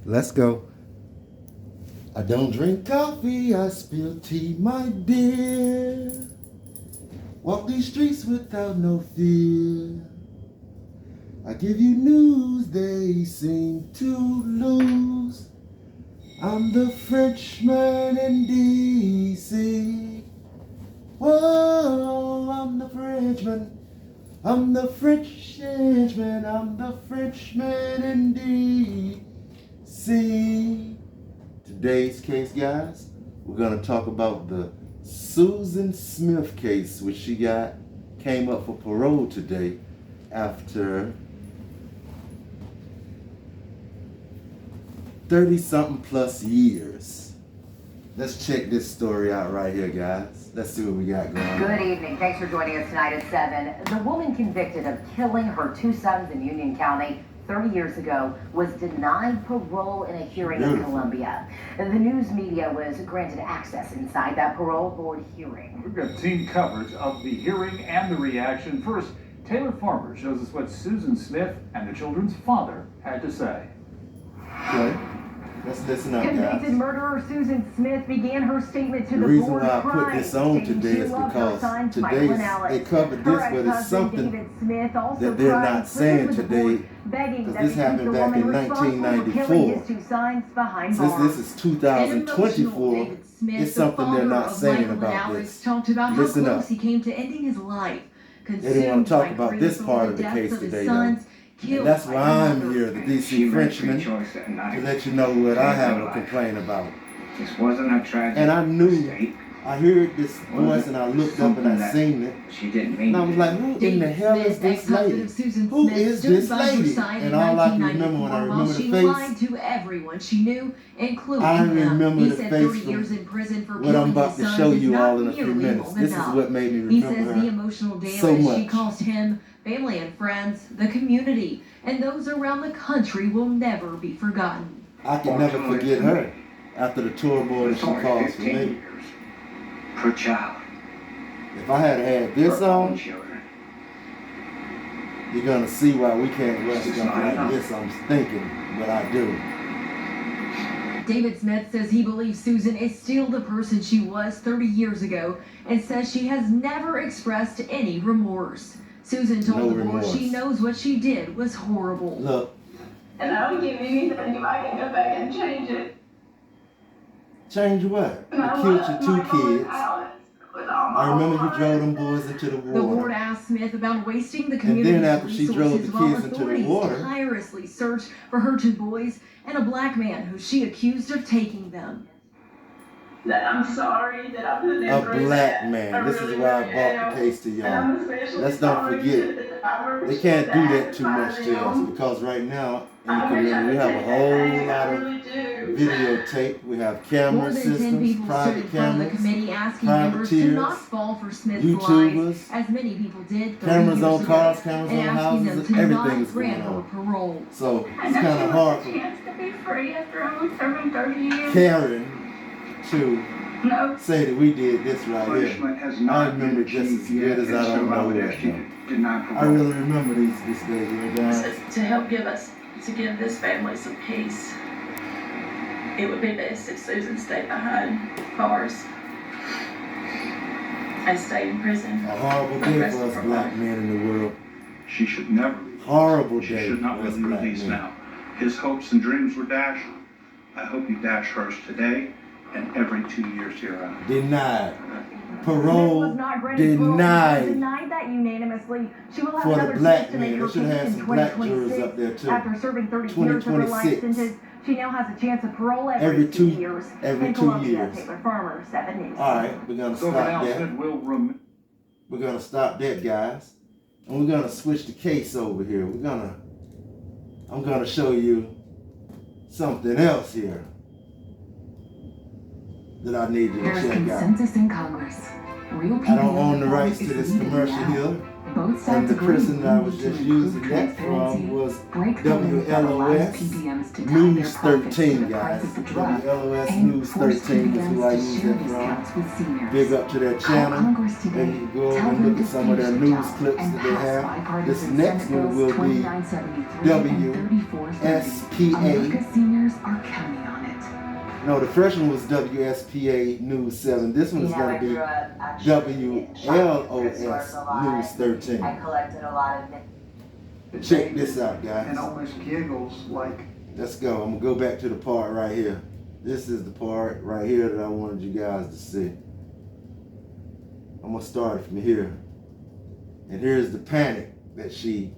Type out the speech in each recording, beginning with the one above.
Let's go. I don't drink coffee, I spill tea, my dear. Walk these streets without no fear. I give you news they seem to lose. I'm the Frenchman in D.C. Whoa, I'm the Frenchman. I'm the Frenchman. I'm the Frenchman in D.C. Today's case, guys, we're going to talk about the Susan Smith case, which came up for parole today after 30-something plus years. Let's check this story out right here, guys. Let's see what we got going on. Good evening. Thanks for joining us tonight at 7. The woman convicted of killing her 2 sons in Union County 30 years ago was denied parole in a hearing in Columbia. The news media was granted access inside that parole board hearing. We've got team coverage of the hearing and the reaction. First, Taylor Farmer shows us what Susan Smith and the children's father had to say. Okay. Let's listen up, guys. Convicted murderer Susan Smith began her statement to the board. The reason why I put this on today is because today they covered this, but it's something that they're not saying today, because this happened back in 1994. Since this is 2024, it's something they're not saying about this. Listen up. He came to ending his life. They didn't want to talk about this part of the case today, though. And that's why I'm here, the DC Frenchman, to let you know what I have to complain about. This wasn't a tragic and I knew, mistake. I heard this voice and I looked up and I seen it. She didn't mean and I was like, who in the hell is this lady? Who is this lady? And all I can remember when I remember the face, lied to everyone she knew, including I remember the face from what I'm about to show you all in a few minutes. This is what made me remember the emotional her damage so much. She caused him, family and friends, the community, and those around the country will never be forgotten. I can never forget her after the tour board that she caused for me. Per child. If I had this on, you're gonna see why we can't wear something like this. I'm thinking, but I do. David Smith says he believes Susan is still the person she was 30 years ago and says she has never expressed any remorse. Susan told the board she knows what she did was horrible. Look. And I would give anything if I can go back and change it. Change what? You killed your 2 kids. I remember you drove them boys into the water. The board asked Smith about wasting the community's and then after she drove the kids into the water, tirelessly searched for her 2 boys and a black man who she accused of taking them. That I'm sorry that I put in a black man. This is why I brought the case to y'all. Let's not forget, they can't do that too much to us, because right now in the community we have a whole lot of videotape. We have camera systems, private cameras, privateers, YouTubers, as many people did, cameras on cars, cameras on houses, everything's going on. So it's kind of hard for Karen to say that we did this right here. I remember just as good as I don't know what. I really remember this day here, guys. To help give this family some peace, it would be best if Susan stayed behind bars and stayed in prison. A horrible day for us black men in the world. She should never leave. Horrible day. She should not for us be black released men. now. His hopes and dreams were dashed. I hope you dash hers today and every 2 years hereafter. Denied. Parole denied. Denied that unanimously. She will have for another the black chance to make men. her They should have case some in black jurors 2026. up there too. After serving 30 years of her life 2026. sentence, she now has a chance of parole every 2 years. Every in 2 Columbia, years. Taylor Farmer, 7 News. All right, we're gonna stop that. We're gonna stop that, guys, and we're gonna switch the case over here. I'm gonna show you something else here that I need you to There's check out. consensus in Congress. Real people I don't own the rights to this commercial here. Both And sides the agree person that I was we just need to using improve that from transparency, was break the link that allows WLOS PBMs to tie News their profits to 13, the guys. price of the drug, WLOS and News force 13 is who I PBMs to use share that discounts from. with seniors. Big up to their Call channel. Congress today, And you can go over tell and them look to at some of their finish the news job clips and that they pass have. This bipartisan next Senate one Bills will be 2973 and 34 so that WSPA America's seniors are No, the first one was WSPA News 7. This one's going to be WLOS News 13. I collected a lot of. Check this out, guys. And almost giggles like. Let's go. I'm going to go back to the part right here. This is the part right here that I wanted you guys to see. I'm going to start from here. And here's the panic that she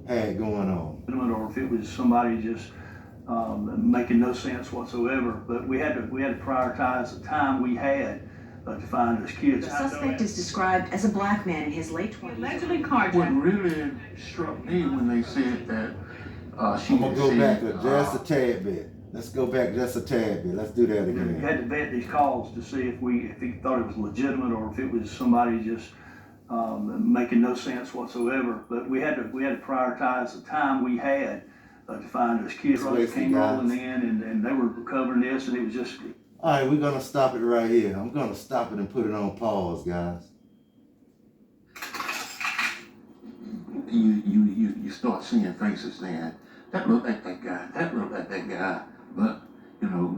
had going on. Or if it was somebody just making no sense whatsoever, but we had to prioritize the time we had to find those kids. The suspect is described as a black man in his late 20s. Allegedly carjacked. What really struck me when they said that she I'm going to go back just a tad bit. Let's go back just a tad bit. Let's do that again. We had to vet these calls to see if he thought it was legitimate or if it was somebody just making no sense whatsoever. But we had to prioritize the time we had to find those kids. They came rolling in and they were recovering this, and it was just. All right, we're gonna stop it right here. I'm gonna stop it and put it on pause, guys. You start seeing faces saying, that looked like that guy, that looked like that guy, but you know.